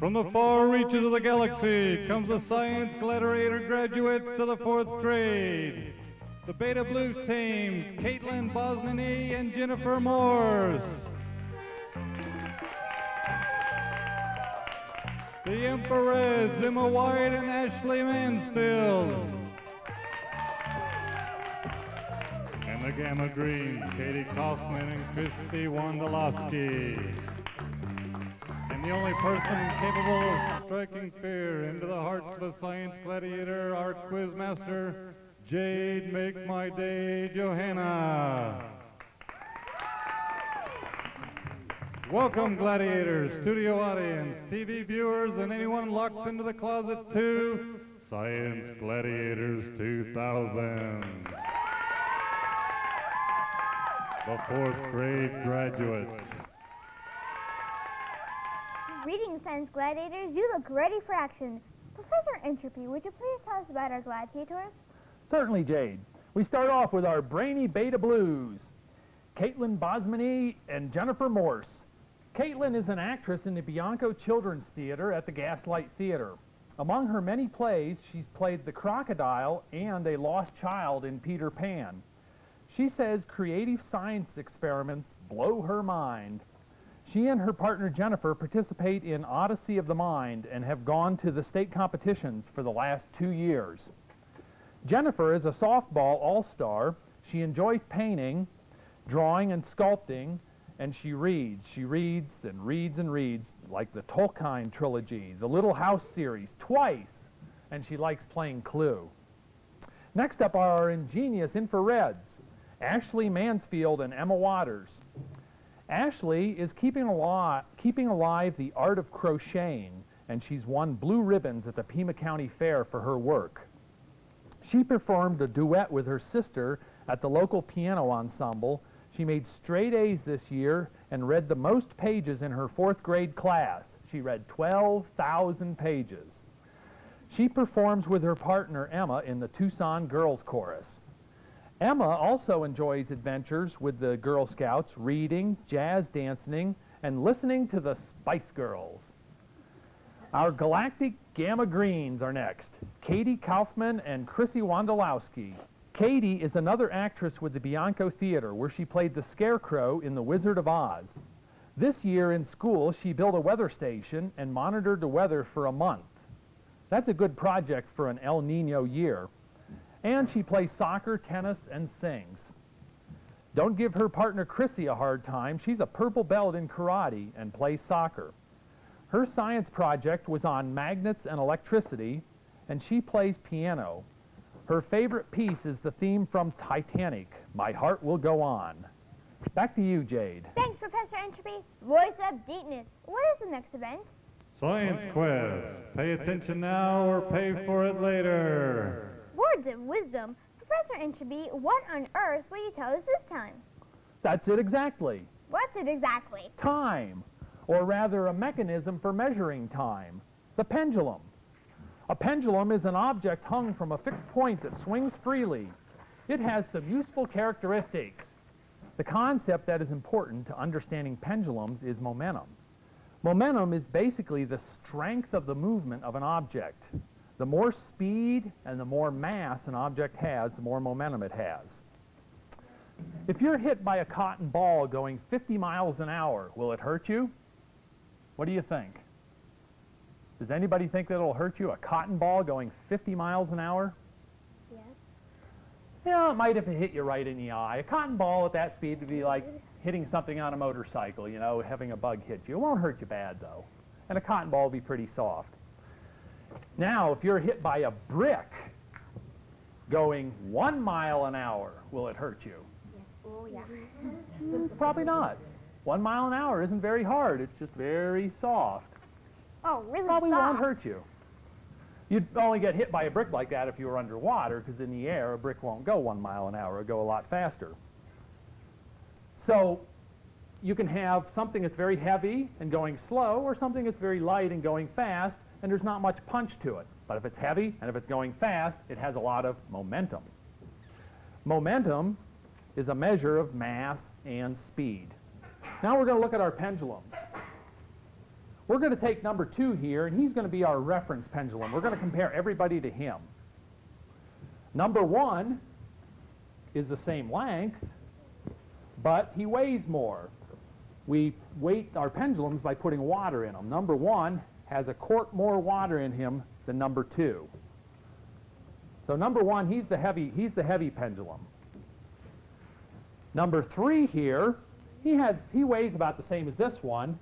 From the far reaches of the galaxy comes the Science Gladiator graduates of the 4th grade. The Beta Blue team, Caitlin Bosnany and Jennifer Morse. The Emperors, Emma White and Ashley Mansfield. And the Gamma Greens, Katie Kaufman and Christy Wondolowski. And the only person capable of striking fear into the hearts of a science gladiator, our quiz master, Jade Make My Day Johanna. Welcome, gladiators, studio audience, TV viewers, and anyone locked into the closet to Science Gladiators 2000. The 4th grade graduates. Greetings, Science Gladiators. You look ready for action. Professor Entropy, would you please tell us about our gladiators? Certainly, Jade. We start off with our brainy Beta Blues, Caitlin Bosmany and Jennifer Morse. Caitlin is an actress in the Bianco Children's Theater at the Gaslight Theater. Among her many plays, she's played the crocodile and a lost child in Peter Pan. She says creative science experiments blow her mind. She and her partner Jennifer participate in Odyssey of the Mind and have gone to the state competitions for the last 2 years. Jennifer is a softball all-star. She enjoys painting, drawing, and sculpting, and she reads. She reads and reads and reads, like the Tolkien trilogy, the Little House series, twice, and she likes playing Clue. Next up are our ingenious infrareds, Ashley Mansfield and Emma Waters. Ashley is keeping alive the art of crocheting, and she's won blue ribbons at the Pima County Fair for her work. She performed a duet with her sister at the local piano ensemble. She made straight A's this year and read the most pages in her 4th grade class. She read 12,000 pages. She performs with her partner Emma in the Tucson Girls Chorus. Emma also enjoys adventures with the Girl Scouts, reading, jazz dancing, and listening to the Spice Girls. Our galactic Gamma Greens are next, Katie Kaufman and Chrissy Wondolowski. Katie is another actress with the Bianco Theater, where she played the Scarecrow in The Wizard of Oz. This year in school, she built a weather station and monitored the weather for a month. That's a good project for an El Nino year. And she plays soccer, tennis, and sings. Don't give her partner Chrissy a hard time. She's a purple belt in karate and plays soccer. Her science project was on magnets and electricity, and she plays piano. Her favorite piece is the theme from Titanic, My Heart Will Go On. Back to you, Jade. Thanks, Professor Entropy. Voice of Deepness. What is the next event? Science quiz. Pay attention now or pay for it later. Words of wisdom. Professor Entropy, what on earth will you tell us this time? That's it exactly. What's it exactly? Time, or rather a mechanism for measuring time, the pendulum. A pendulum is an object hung from a fixed point that swings freely. It has some useful characteristics. The concept that is important to understanding pendulums is momentum. Momentum is basically the strength of the movement of an object. The more speed and the more mass an object has, the more momentum it has. If you're hit by a cotton ball going 50 miles an hour, will it hurt you? What do you think? Does anybody think that it'll hurt you, a cotton ball going 50 miles an hour? Yes. Yeah, it might if it hit you right in the eye. A cotton ball at that speed would be like hitting something on a motorcycle, you know, having a bug hit you. It won't hurt you bad, though. And a cotton ball will be pretty soft. Now, if you're hit by a brick going 1 mile an hour, will it hurt you? Yes. Oh, yeah. Probably not. 1 mile an hour isn't very hard. It's just very soft. Oh, really Probably soft. won't hurt you. You'd only get hit by a brick like that if you were underwater, because in the air, a brick won't go 1 mile an hour. It'll go a lot faster. So you can have something that's very heavy and going slow, or something that's very light and going fast, and there's not much punch to it. But if it's heavy and if it's going fast, it has a lot of momentum. Momentum is a measure of mass and speed. Now we're going to look at our pendulums. we're going to take number 2 here, and he's going to be our reference pendulum. We're going to compare everybody to him. Number 1 is the same length, but he weighs more. We weight our pendulums by putting water in them. Number 1 has a quart more water in him than number 2. So number 1, he's the heavy pendulum. Number 3 here, he weighs about the same as this one,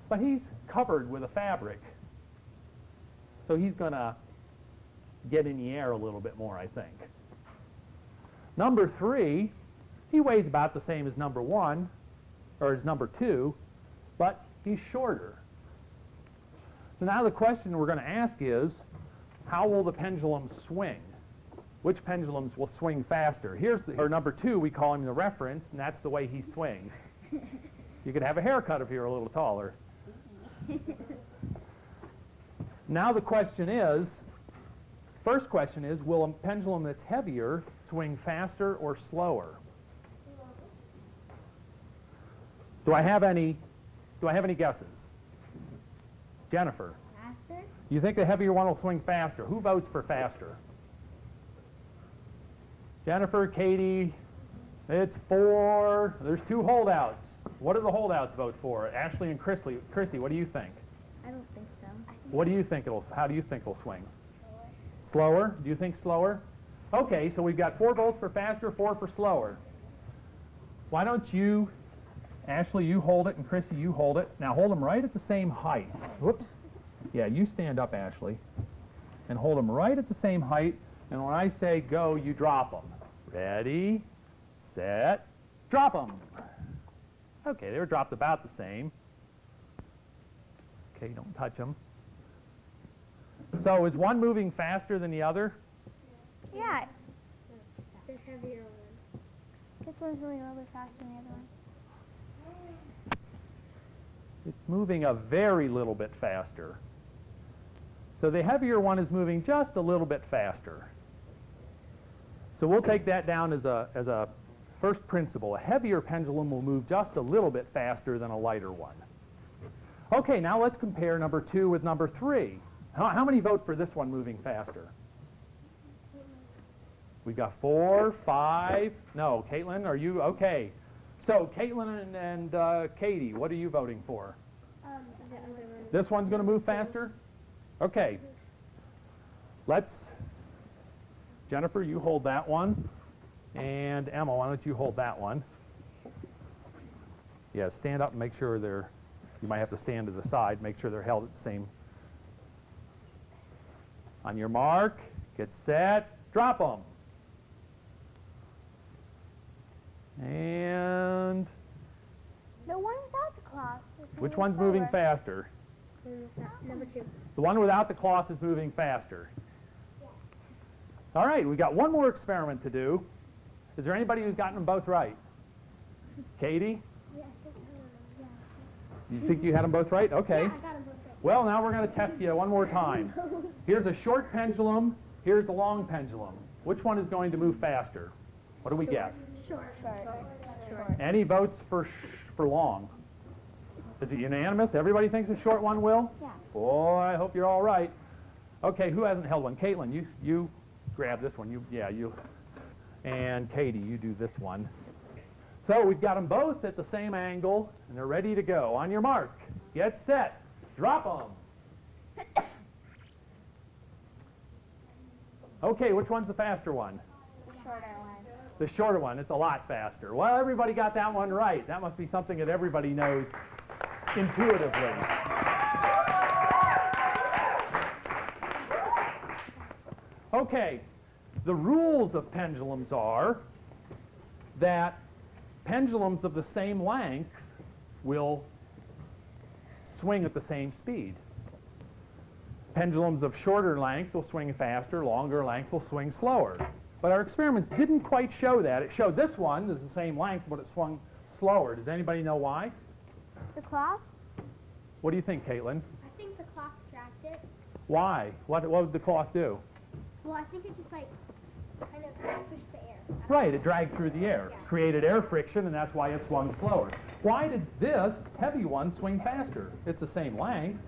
but he's covered with a fabric. So he's going to get in the air a little bit more, I think. Number 3, he weighs about the same as number 1, or as number 2, but he's shorter. So now the question we're going to ask is, how will the pendulum swing? Which pendulums will swing faster? Here's or number 2, we call him the reference, and that's the way he swings. You could have a haircut if you're a little taller. Now the question is, first question is, will a pendulum that's heavier swing faster or slower? Do I have any guesses? Jennifer? Faster? You think the heavier one will swing faster? Who votes for faster? Jennifer, Katie, it's 4. There's 2 holdouts. What do the holdouts vote for? Ashley and Chrissy. Chrissy, what do you think? I don't think so. What do you think how do you think it'll swing? Slower. Do you think slower? Okay, so we've got 4 votes for faster, 4 for slower. Why don't you, Ashley, you hold it, and Chrissy, you hold it. Now hold them right at the same height. Whoops. Yeah, you stand up, Ashley, and hold them right at the same height, and when I say go, you drop them. Ready, set, drop them. Okay, they were dropped about the same. Okay, don't touch them. So is one moving faster than the other? Yeah. The heavier one. This one's moving a little bit faster than the other one. It's moving a very little bit faster. So the heavier one is moving just a little bit faster. So we'll take that down as a first principle. A heavier pendulum will move just a little bit faster than a lighter one. Okay, now let's compare number 2 with number 3. How many vote for this one moving faster? We've got 4, 5. No, Caitlin, are you? Okay. So Caitlin and Katie, what are you voting for? This one's going to move faster? Okay. Jennifer, you hold that one. And Emma, why don't you hold that one? Yeah, stand up and make sure you might have to stand to the side, make sure they're held at the same. On your mark, get set, drop them. And The one without the cloth. which one's moving faster? Number 2. The one without the cloth is moving faster. All right, we've got one more experiment to do. Is there anybody who's gotten them both right? Katie? Yes, You think you had them both right? Okay. I got them both right. Well, now we're going to test you one more time. Here's a short pendulum. Here's a long pendulum. Which one is going to move faster? What do we guess? Short. Any votes for long? Is it unanimous? Everybody thinks a short one will? Yeah. Boy, I hope you're all right. Okay, who hasn't held one? Caitlin, you grab this one. You. And Katie, you do this one. So we've got them both at the same angle, and they're ready to go. On your mark, get set, drop them. Okay, which one's the faster one? Shorter one. The shorter one. It's a lot faster. Well, everybody got that one right. That must be something that everybody knows intuitively. Okay, the rules of pendulums are that pendulums of the same length will swing at the same speed. Pendulums of shorter length will swing faster, longer length will swing slower. But our experiments didn't quite show that. It showed this one is the same length, but it swung slower. Does anybody know why? The cloth? What do you think, Caitlin? I think the cloth tracked it. Why? What would the cloth do? Well, I think it just like kind of push the air. Right, it dragged through the air, created air friction, and that's why it swung slower. Why did this heavy one swing faster? It's the same length.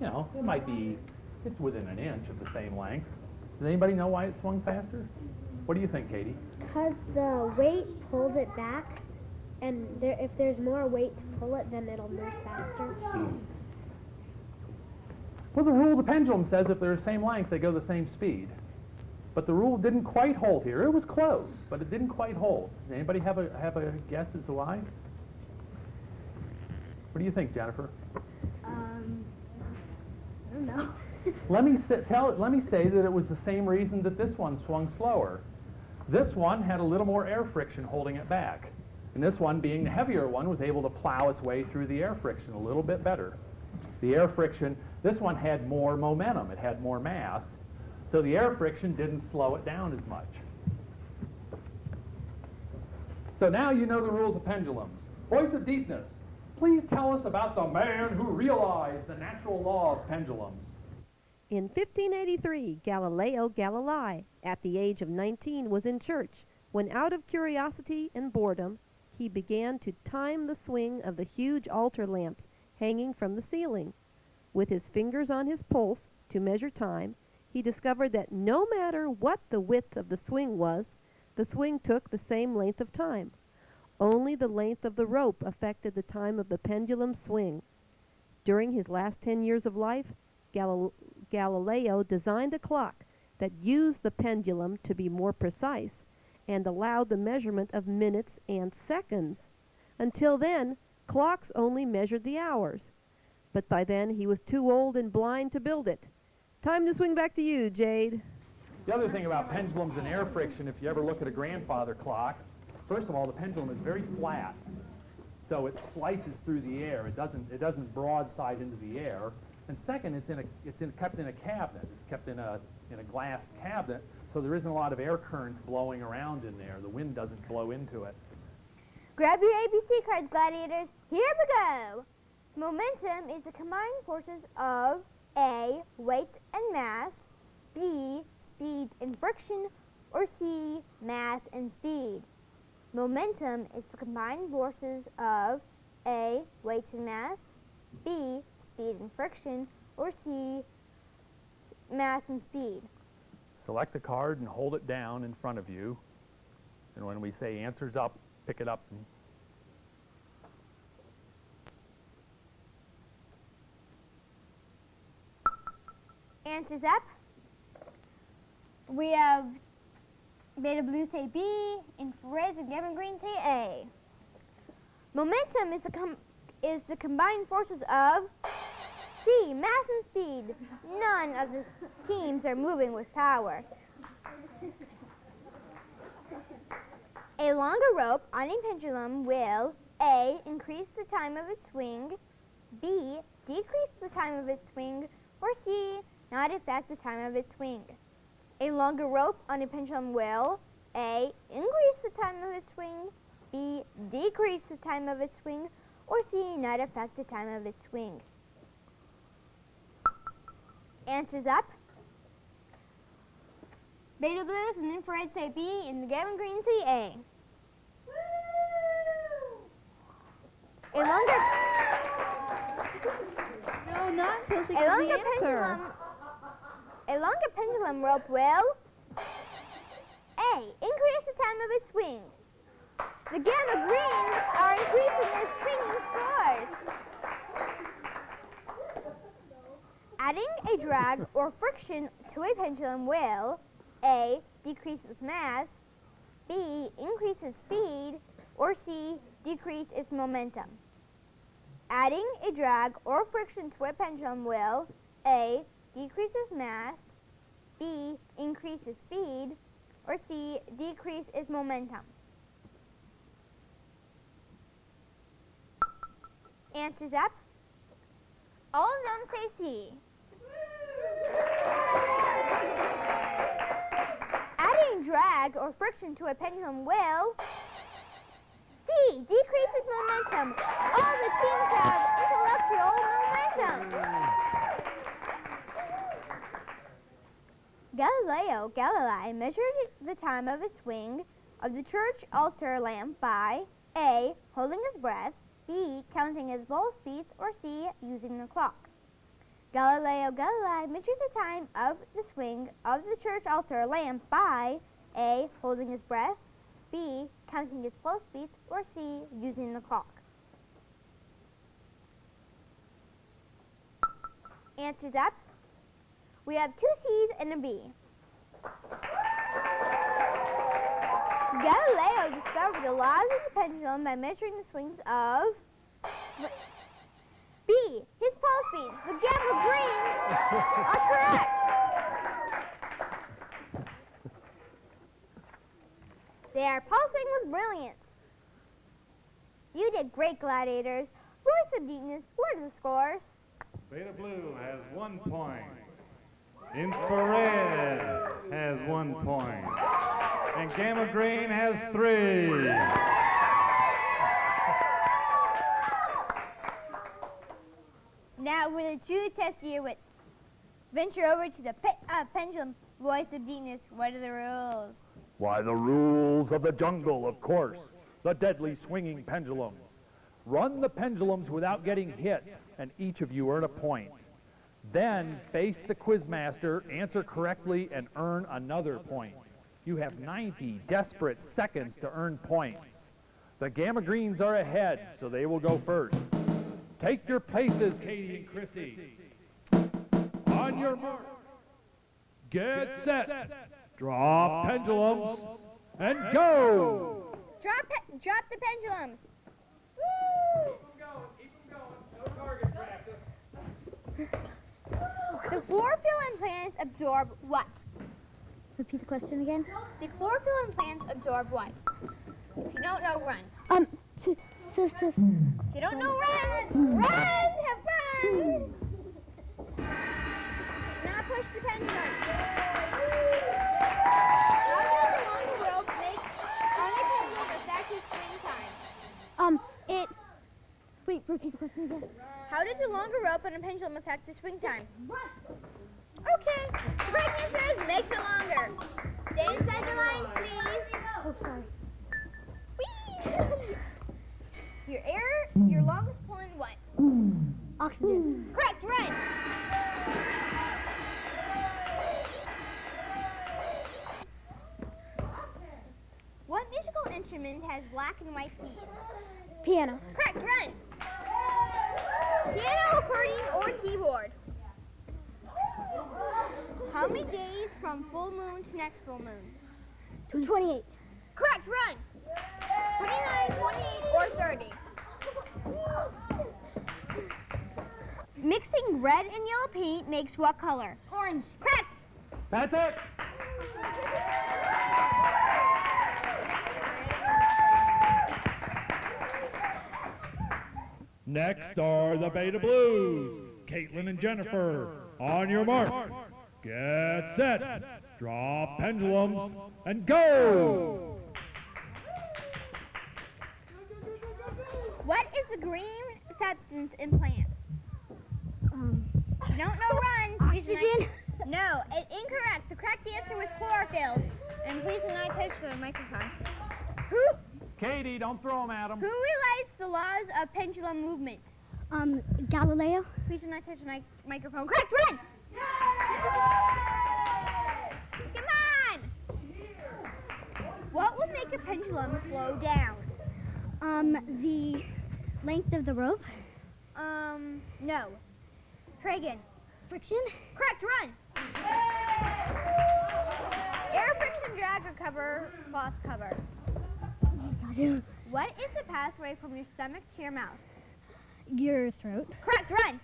You know, it might be, it's within an inch of the same length. Does anybody know why it swung faster? What do you think, Katie? Because the weight pulled it back, and if there's more weight to pull it, then it'll move faster. Well, the rule of the pendulum says if they're the same length, they go the same speed. But the rule didn't quite hold here. It was close, but it didn't quite hold. Does anybody have a guess as to why? What do you think, Jennifer? I don't know. Let me say that it was the same reason that this one swung slower. This one had a little more air friction holding it back. And this one, being the heavier one, was able to plow its way through the air friction a little bit better. The air friction, this one had more momentum. It had more mass. So the air friction didn't slow it down as much. So now you know the rules of pendulums. Voice of Deepness, please tell us about the man who realized the natural law of pendulums. In 1583, Galileo Galilei, at the age of 19, was in church when, out of curiosity and boredom, he began to time the swing of the huge altar lamps hanging from the ceiling. With his fingers on his pulse to measure time, he discovered that no matter what the width of the swing was, the swing took the same length of time. Only the length of the rope affected the time of the pendulum swing. During his last 10 years of life, Galileo designed a clock that used the pendulum to be more precise and allowed the measurement of minutes and seconds. Until then, clocks only measured the hours. But by then, he was too old and blind to build it. Time to swing back to you, Jade. The other thing about pendulums and air friction, if you ever look at a grandfather clock, first of all, the pendulum is very flat. So it slices through the air. It doesn't broadside into the air. And second, it's kept in a cabinet. It's kept in a glass cabinet, so there isn't a lot of air currents blowing around in there. The wind doesn't blow into it. Grab your ABC cards, Gladiators. Here we go. Momentum is the combined forces of A, weight and mass, B, speed and friction, or C, mass and speed. Momentum is the combined forces of A, weight and mass, B, speed and friction, or C, mass and speed. Select the card and hold it down in front of you. And when we say answers up, pick it up. Answers up. We have Beta Blue say B, Infrared and Gamma Green say A. Momentum is the combined forces of C, mass and speed. None of the teams are moving with power. A longer rope on a pendulum will A, increase the time of its swing, B, decrease the time of its swing, or C, not affect the time of its swing. A longer rope on a pendulum will A, increase the time of its swing, B, decrease the time of its swing, or C, not affect the time of its swing. Answers up. Beta Blues and Infrared say B, and the Gamma Green say A. A longer... No, not until she gives the answer. A longer pendulum rope will A, increase the time of its swing. The Gamma Greens are increasing their swinging scores. Adding a drag or friction to a pendulum will A, decrease its mass, B, increase its speed, or C, decrease its momentum. Adding a drag or friction to a pendulum will A, decrease its mass, B, increase its speed, or C, decrease its momentum. Answers up. All of them say C. Adding drag or friction to a pendulum will C, decrease its momentum. All the teams have intellectual momentum. Galileo Galilei measured the time of a swing of the church altar lamp by A. Holding his breath, B. Counting his pulse beats, or C. Using the clock. Galileo Galilei measured the time of the swing of the church altar lamp by A. Holding his breath, B. Counting his pulse beats, or C. Using the clock. Answers up. We have 2 C's and a B. Galileo discovered the laws of the pendulum by measuring the swings of B. His pulse beats. The gamma greens are correct. They are pulsing with brilliance. You did great, Gladiators. Voice of Deepness, what are the scores? Beta Blue has 1 point. Infrared has 1 point. And Gamma Green has 3. Now we're going to truly test your wits. Venture over to the pendulum. Voice of Deepness, what are the rules? Why, the rules of the jungle, of course. The deadly swinging pendulums. Run the pendulums without getting hit, and each of you earn a point. Then face the quizmaster, answer correctly, and earn another point. You have 90 desperate seconds to earn points. The Gamma Greens are ahead, so they will go first. Take your places, Katie and Chrissy. On your mark, get set, draw pendulums, and go! Drop the pendulums. Keep them going. No target practice. The chlorophyll in plants absorb what? Repeat the question again. The chlorophyll in plants absorb what? If you don't know, run. If you don't know, run! Run! Have fun! Now push the pendulum. How does the longer rope make on a pendulum affect its swing time? Wait, repeat the question again. How does a longer rope on a pendulum affect the swing time? Okay. The correct answer is makes it longer. Stay inside the lines, please. Oh, sorry. Whee! Your longest pull in what? Oxygen. Correct, run. What musical instrument has black and white keys? Piano. Correct, run. Piano, accordion, or keyboard? How many days from full moon to next full moon? 28. Correct, run. 29, 28, or 30? Mixing red and yellow paint makes what color? Orange. Correct. That's it. Next are the Beta Blues. Caitlin and Jennifer, on your mark. Get set. Draw pendulums and go. What is the green substance in plants? If you don't know, run. Oxygen. No, incorrect. The correct answer was chlorophyll. And please do not touch the microphone. Katie, don't throw them at them. Who realized the laws of pendulum movement? Galileo. Please do not touch the microphone. Correct, run! Come on! What will make a pendulum slow down? The length of the rope. No. Try again. Friction. Correct, run! Air friction drag or cover, cloth cover. What is the pathway from your stomach to your mouth? Your throat. Correct, run!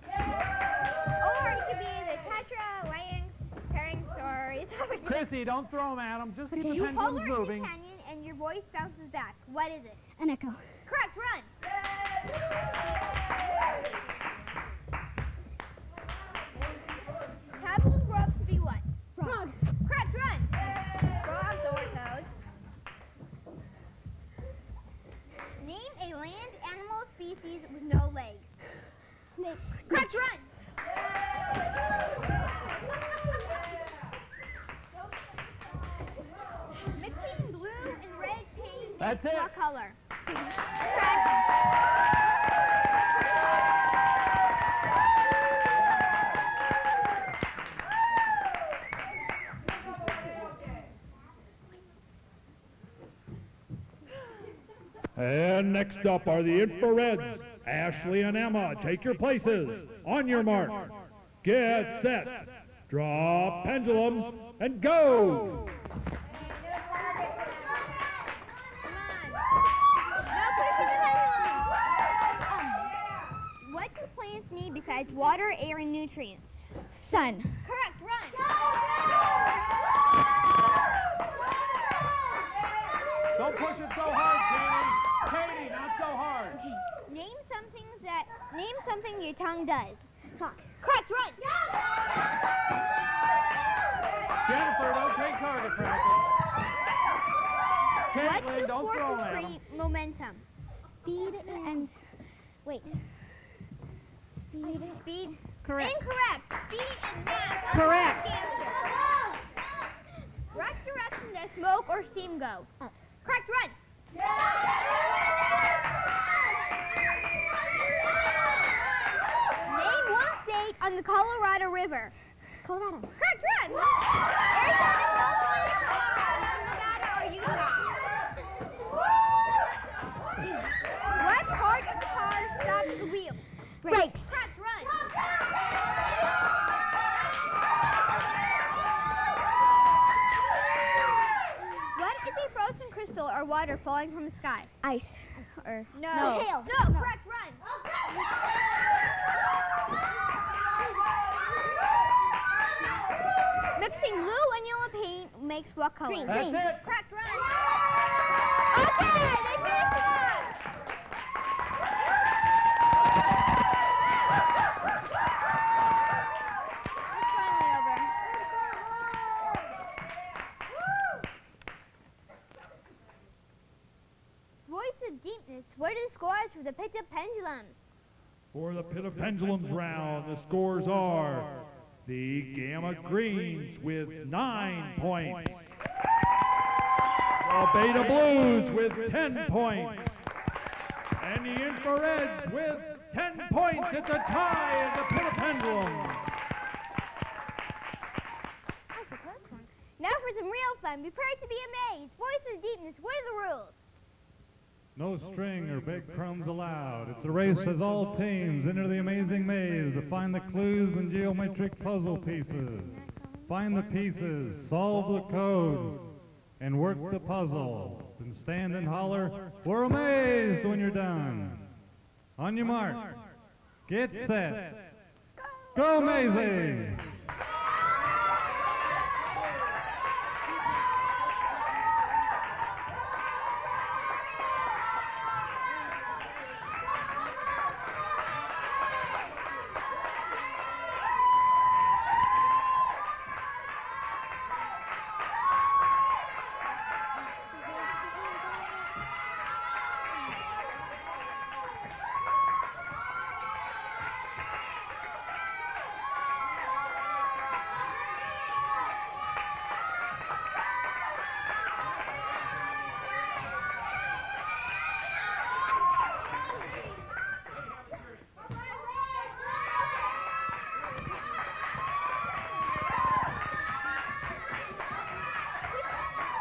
Or it could be the tetra, larynx, pharynx, or esophagus. Chrissy, don't throw them at them. Just keep the You pendulums holler in moving. the canyon and your voice bounces back. What is it? An echo. Correct, run! Tadpoles grow up to be what? Frogs. Correct, run! Frogs or toads. Name a land animal species with no legs. Snake. Correct, run! That's it. What color? And next up are the infrareds. Ashley and Emma, take your places. On your mark. Get set. Draw pendulums and go. What do plants need besides water, air, and nutrients? Sun. Correct, run. Don't push it so hard, Katie. Katie, not so hard. Name something your tongue does. Talk. Correct, run. Jennifer, don't take target practice. What Caitlin, do don't throw forces at 'em. create momentum? Speed and wait. Speed. Correct. Incorrect. Speed and mass. are Correct. correct answer. What direction does smoke or steam go? Up. Correct, run. Name one state on the Colorado River. Colorado. Correct, run. Arizona, California, Colorado, Nevada, or Utah. What part of the car stops the wheels? Brakes. Correct, run. What is a frozen crystal or water falling from the sky? Ice. Or No. snow. Hail. No, correct, run. Mixing blue and yellow paint makes what color? Green. That's it. Correct, run. Okay, they finished it up. It's finally over. Voice of deepness. What are the scores for the pit of pendulums? For the pit of pendulums round, the scores are the Gamma Greens with 9 points. The Beta Blues with 10 points. And the Infrareds with 10 points. It's a tie in the pit of pendulums. That's a close one. Now for some real fun. Prepare to be amazed. Voice of deepness. What are the rules? No string or big crumbs allowed. It's a race as all teams enter the amazing maze to find the clues and geometric puzzle pieces. Find the pieces, solve the code, and work the puzzle. Then stand and holler, "We're amazed," when you're done. On your mark, get set, go amazing!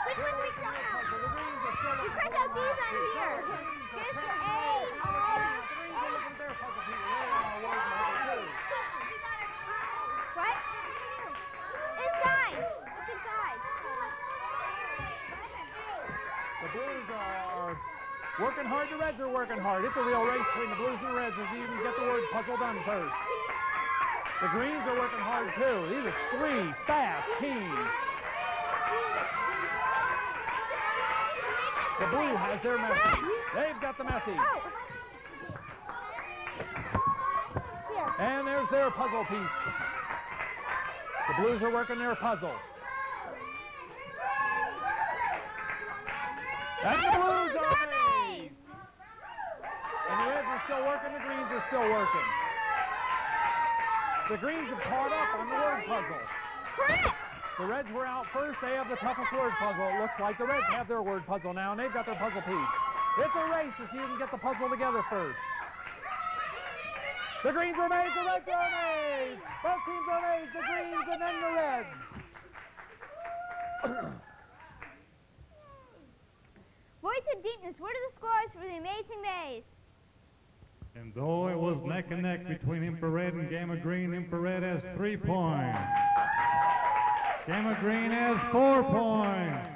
Which ones we cross out? We cross out these on here. This A, R, What? Inside. It's inside. The Blues are working hard. The Reds are working hard. It's a real race between the Blues and the Reds as you even get the word puzzle done first. The Greens are working hard too. These are three fast teams. The Blue has their message. They've got the message. And there's their puzzle piece. The Blues are working their puzzle. And the Blues are amazed. And the Reds are still working, the Greens are still working. The Greens have caught up on the word puzzle. Correct. The Reds were out first. They have the toughest word puzzle. It looks like the Reds have their word puzzle now, and they've got their puzzle piece. It's a race to see who can get the puzzle together first. The Greens are amazed, the Reds are amazed. Both teams are amazed, the Greens and then the Reds. Voice of Deepness, what are the scores for the Amazing Maze? And though it was neck and neck between Infrared and Gamma Green, Infrared has 3 points. Gamma Green has 4 points.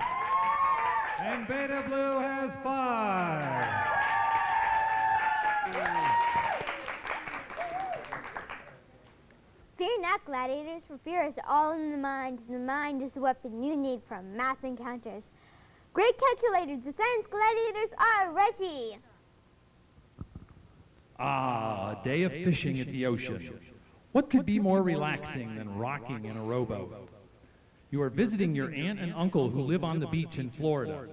And Beta Blue has 5. Fear not, Gladiators, for fear is all in the mind, and the mind is the weapon you need for math encounters. Great calculators, the science gladiators are ready. Ah, a day of fishing at the ocean. What could be more relaxing than rocking in a rowboat? You are visiting your aunt and uncle who live on the beach in Florida.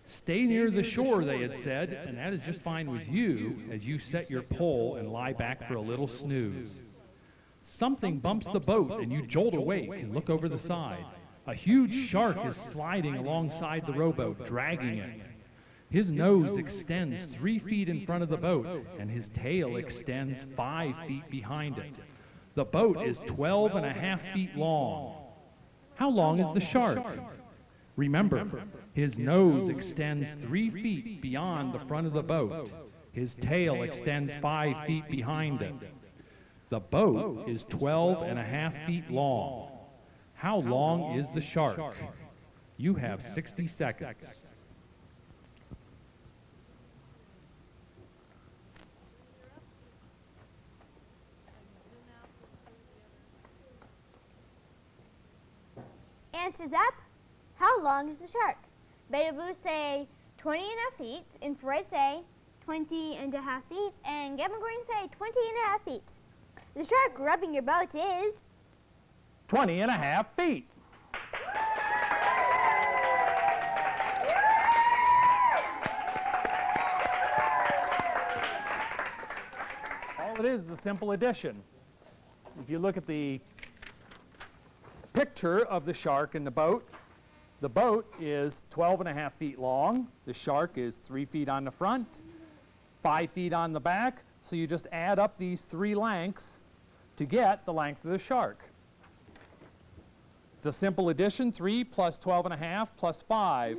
Stay near the shore, they had said, and that is just fine with you as you set your pole and lie back for a little snooze. Something bumps the boat and you jolt awake and look over the side. A huge shark is sliding alongside the rowboat, dragging it. His nose extends 3 feet in front of the boat, and his tail extends 5 feet behind it. The boat is 12.5 feet long. How long is the shark? Remember, his nose extends 3 feet beyond the front of the boat. His tail extends 5 feet behind it. The boat is 12.5 feet long. How long is the shark? You have 60 seconds. Answers up. How long is the shark? Beta Blue say 20.5 feet, Infrared say 20.5 feet, and Gamma Green say 20.5 feet. The shark rubbing your boat is 20.5 feet. All it is a simple addition. If you look at the picture of the shark in the boat is 12.5 feet long. The shark is 3 feet on the front, 5 feet on the back. So you just add up these 3 lengths to get the length of the shark. It's a simple addition, 3 plus 12.5 plus 5.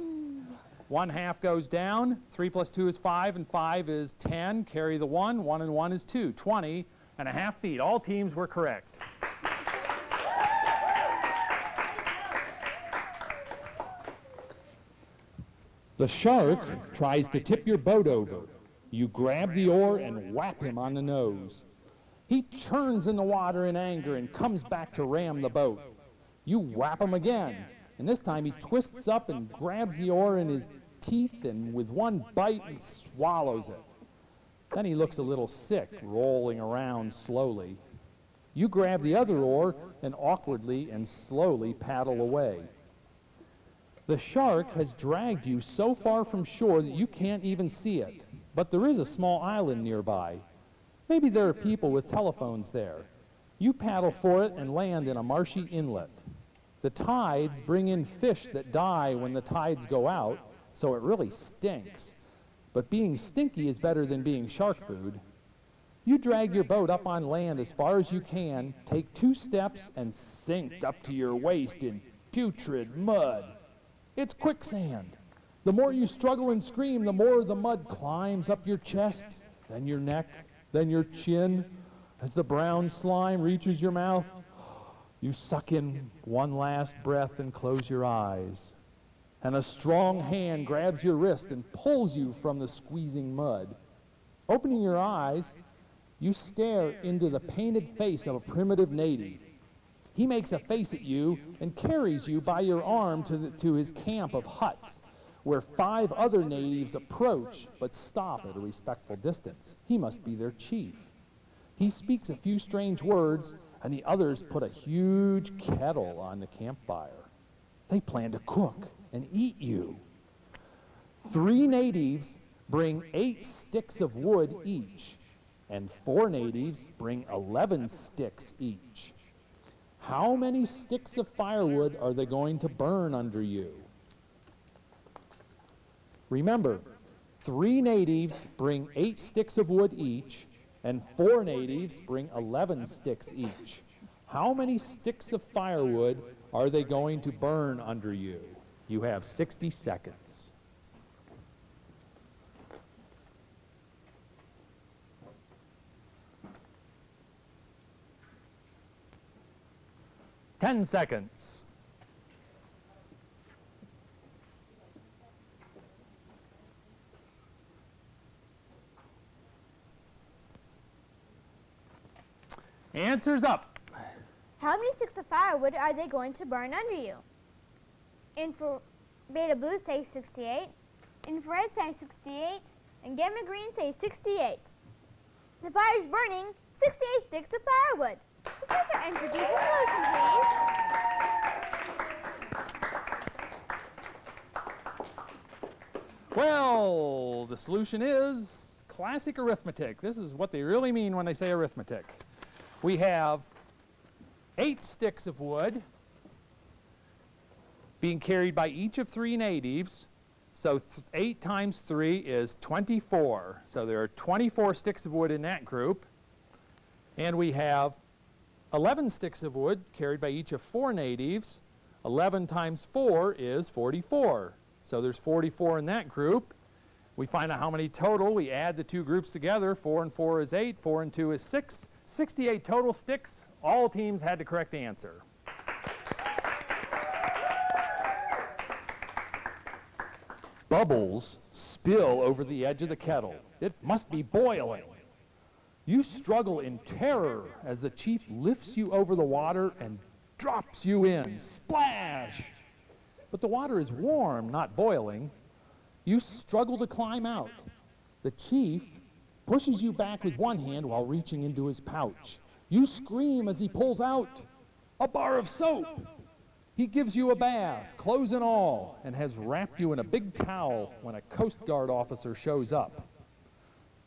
1/2 goes down, 3 plus 2 is 5, and 5 is 10. Carry the 1, 1 and 1 is 2. 20.5 feet. All teams were correct. The shark tries to tip your boat over. You grab the oar and whap him on the nose. He churns in the water in anger and comes back to ram the boat. You whap him again, and this time he twists up and grabs the oar in his teeth and with one bite and swallows it. Then he looks a little sick, rolling around slowly. You grab the other oar and awkwardly and slowly paddle away. The shark has dragged you so far from shore that you can't even see it, but there is a small island nearby. Maybe there are people with telephones there. You paddle for it and land in a marshy inlet. The tides bring in fish that die when the tides go out, so it really stinks. But being stinky is better than being shark food. You drag your boat up on land as far as you can, take 2 steps, and sink up to your waist in putrid mud. It's quicksand. The more you struggle and scream, the more the mud climbs up your chest, then your neck, then your chin. As the brown slime reaches your mouth, you suck in one last breath and close your eyes. And a strong hand grabs your wrist and pulls you from the squeezing mud. Opening your eyes, you stare into the painted face of a primitive native. He makes a face at you and carries you by your arm to his camp of huts, where 5 other natives approach but stop at a respectful distance. He must be their chief. He speaks a few strange words, and the others put a huge kettle on the campfire. They plan to cook and eat you. 3 natives bring 8 sticks of wood each, and 4 natives bring 11 sticks each. How many sticks of firewood are they going to burn under you? Remember, 3 natives bring 8 sticks of wood each, and 4 natives bring 11 sticks each. How many sticks of firewood are they going to burn under you? You have 60 seconds. 10 seconds. Answers up. How many sticks of firewood are they going to burn under you? Beta blue say 68, infrared say 68, and gamma green say 68. The fire is burning 68 sticks of firewood. Professor Entropy, the solution, please. Well, the solution is classic arithmetic. This is what they really mean when they say arithmetic. We have 8 sticks of wood being carried by each of 3 natives. So 8 times 3 is 24. So there are 24 sticks of wood in that group. And we have 11 sticks of wood carried by each of 4 natives. 11 times 4 is 44. So there's 44 in that group. We find out how many total. We add the 2 groups together. 4 and 4 is 8. 4 and 2 is 6. 68 total sticks. All teams had the correct answer. Bubbles spill over the edge of the kettle. It must be boiling. You struggle in terror as the chief lifts you over the water and drops you in. Splash! But the water is warm, not boiling. You struggle to climb out. The chief pushes you back with one hand while reaching into his pouch. You scream as he pulls out a bar of soap. He gives you a bath, clothes and all, and has wrapped you in a big towel when a Coast Guard officer shows up.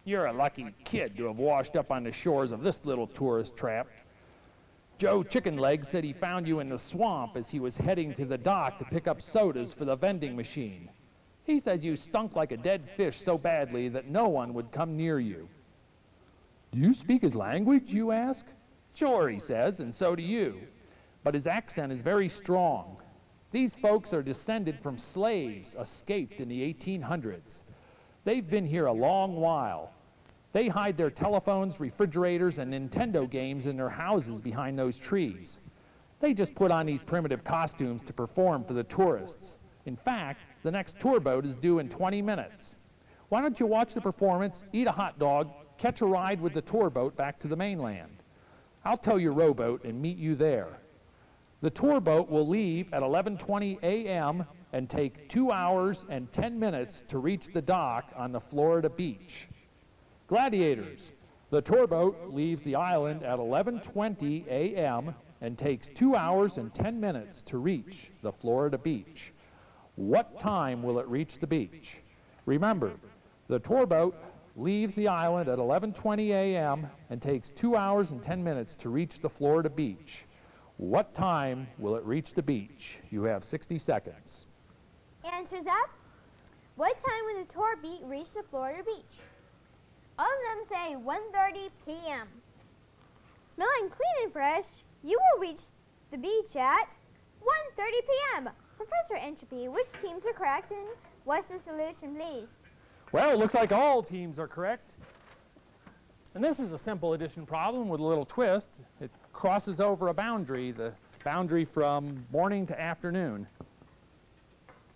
You're a lucky kid to have washed up on the shores of this little tourist trap. Joe Chickenleg said he found you in the swamp as he was heading to the dock to pick up sodas for the vending machine. He says you stunk like a dead fish so badly that no one would come near you. Do you speak his language, you ask? Sure, he says, and so do you. But his accent is very strong. These folks are descended from slaves escaped in the 1800s. They've been here a long while. They hide their telephones, refrigerators, and Nintendo games in their houses behind those trees. They just put on these primitive costumes to perform for the tourists. In fact, the next tour boat is due in 20 minutes. Why don't you watch the performance, eat a hot dog, catch a ride with the tour boat back to the mainland? I'll tow your rowboat and meet you there. The tour boat will leave at 11:20 a.m. and take 2 hours and 10 minutes to reach the dock on the Florida beach. Gladiators, the tour boat leaves the island at 11:20 a.m. and takes 2 hours and 10 minutes to reach the Florida beach. What time will it reach the beach? Remember, the tour boat leaves the island at 11:20 a.m. and takes 2 hours and 10 minutes to reach the Florida beach. What time will it reach the beach? You have 60 seconds. Answers up. What time will the tour boat reach the Florida beach? All of them say 1:30 p.m. Smelling clean and fresh, you will reach the beach at 1:30 p.m. Professor Entropy, which teams are correct and what's the solution, please? Well, it looks like all teams are correct. And this is a simple addition problem with a little twist. It crosses over a boundary, the boundary from morning to afternoon.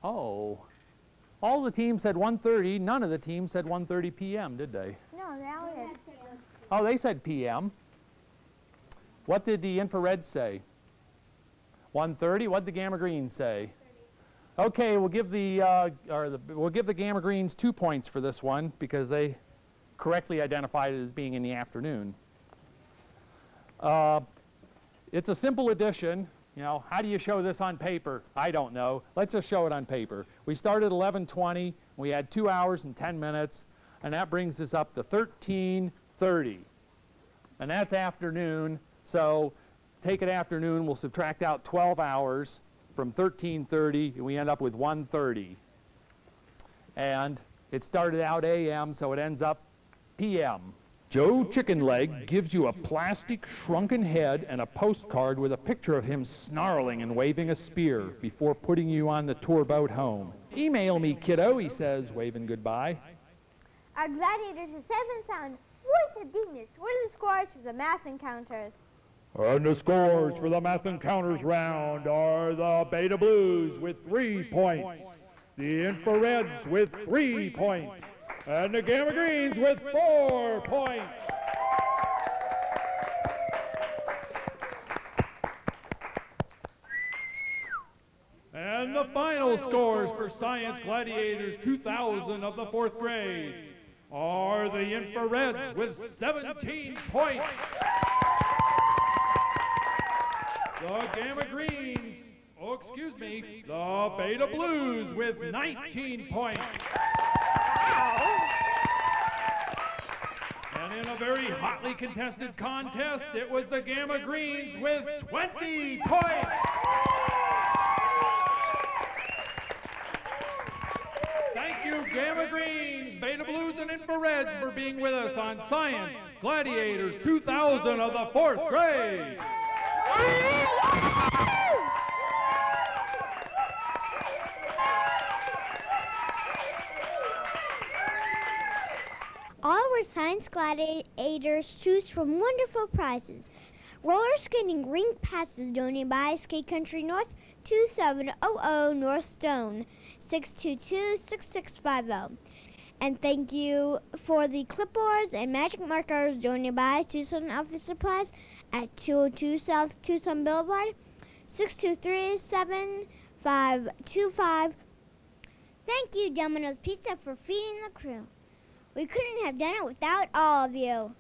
Oh, all the teams said 1:30. None of the teams said 1:30 p.m., did they? No, now it is. Oh, they said p.m. What did the infrared say? 1:30. What did the gamma green say? Okay, we'll give the gamma greens 2 points for this one because they correctly identified it as being in the afternoon. It's a simple addition. You know, how do you show this on paper? I don't know. Let's just show it on paper. We started at 11:20. We had 2 hours and 10 minutes, and that brings us up to 13:30. And that's afternoon. So take an afternoon, we'll subtract out 12 hours from 13:30, and we end up with 1:30. And it started out a.m., so it ends up p.m. Joe Chicken Leg gives you a plastic shrunken head and a postcard with a picture of him snarling and waving a spear before putting you on the tour boat home. Email me, kiddo, he says, waving goodbye. Our gladiators are safe and sound. Voice of Genius, what are the scores for the math encounters? And the scores for the Math Encounters round are the Beta Blues with 3 points, the Infrareds with 3 points, and the Gamma Greens with 4 points. And the final scores for Science Gladiators 2000 of the 4th grade are the Infrareds with 17 points, the Gamma Greens, the Beta Blues with 19 points. And in a very hotly contested contest, it was the Gamma Greens with 20 points. Thank you, Gamma Greens, Beta Blues, and Infrareds for being with us on Science Gladiators 2000 of the 4th grade. All our Science Gladiators choose from wonderful prizes. Roller skating ring passes donated by Skate Country North 2700 North Stone 622-6650. And thank you for the clipboards and magic markers donated by Tucson Office Supplies at 202 South Tucson Boulevard 623-7525. Thank you, Domino's Pizza, for feeding the crew. We couldn't have done it without all of you.